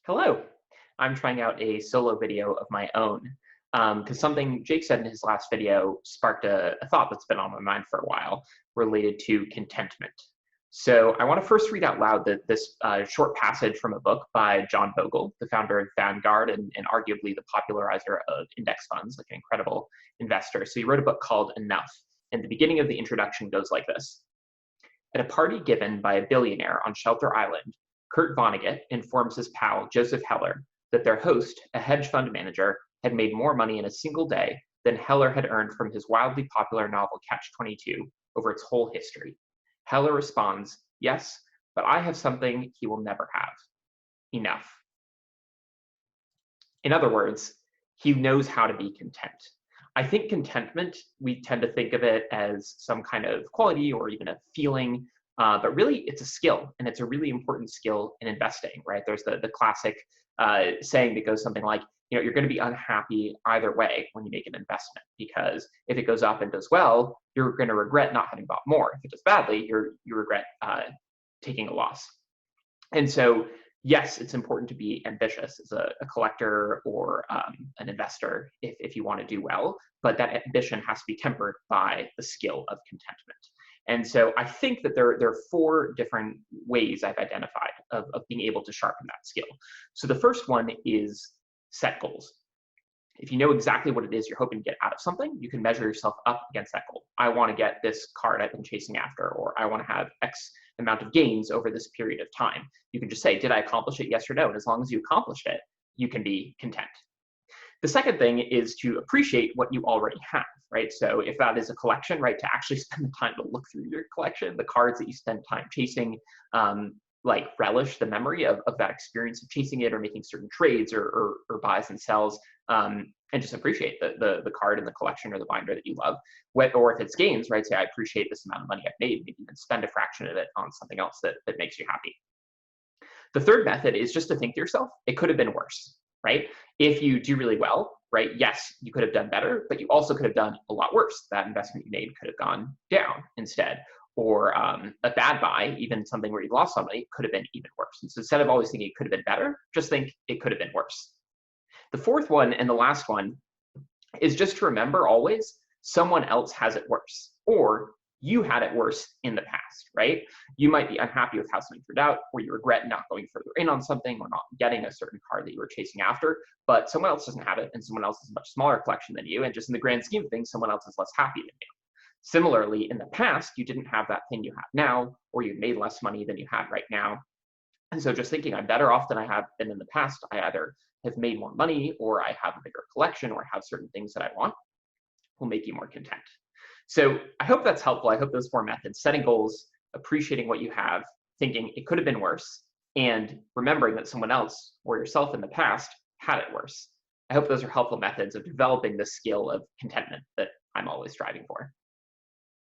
Hello. I'm trying out a solo video of my own because something Jake said in his last video sparked a thought that's been on my mind for a while related to contentment. So I want to first read out loud this short passage from a book by John Bogle, the founder of Vanguard and arguably the popularizer of index funds, like an incredible investor. So he wrote a book called Enough. And the beginning of the introduction goes like this. At a party given by a billionaire on Shelter Island, Kurt Vonnegut informs his pal Joseph Heller that their host, a hedge fund manager, had made more money in a single day than Heller had earned from his wildly popular novel Catch-22 over its whole history. Heller responds, "Yes, but I have something he will never have. Enough." In other words, he knows how to be content. I think contentment, we tend to think of it as some kind of quality or even a feeling, but really it's a skill, and it's a really important skill in investing, right? There's the classic saying that goes something like, you're going to be unhappy either way when you make an investment, because if it goes up and does well, you're going to regret not having bought more. If it does badly, you regret taking a loss. And so, yes, it's important to be ambitious as a collector or an investor if you want to do well, but that ambition has to be tempered by the skill of contentment. And so I think that there are four different ways I've identified of being able to sharpen that skill. So the first one is set goals. If you know exactly what it is you're hoping to get out of something, you can measure yourself up against that goal. I want to get this card I've been chasing after, or I want to have X amount of gains over this period of time. You can just say, did I accomplish it? Yes or no. And as long as you accomplished it, you can be content. The second thing is to appreciate what you already have, right? So if that is a collection, right, to actually spend the time to look through your collection, the cards that you spend time chasing, like relish the memory of that experience of chasing it or making certain trades or buys and sells, and just appreciate the card in the collection or the binder that you love. Or if it's gains, right, say I appreciate this amount of money I've made, maybe even spend a fraction of it on something else that makes you happy. The third method is just to think to yourself, it could have been worse, right? If you do really well, right, yes, you could have done better, but you also could have done a lot worse. That investment you made could have gone down instead. Or a bad buy, even something where you lost somebody, could have been even worse. And so instead of always thinking it could have been better, just think it could have been worse. The fourth one and the last one is just to remember always someone else has it worse, or you had it worse in the past, right? You might be unhappy with how something turned out, or you regret not going further in on something or not getting a certain card that you were chasing after, but someone else doesn't have it, and someone else has a much smaller collection than you, and just in the grand scheme of things, someone else is less happy than you. Similarly, in the past, you didn't have that thing you have now, or you made less money than you had right now. And so just thinking I'm better off than I have been in the past, I either have made more money or I have a bigger collection or have certain things that I want, will make you more content. So I hope that's helpful. I hope those four methods, setting goals, appreciating what you have, thinking it could have been worse, and remembering that someone else or yourself in the past had it worse. I hope those are helpful methods of developing the skill of contentment that I'm always striving for.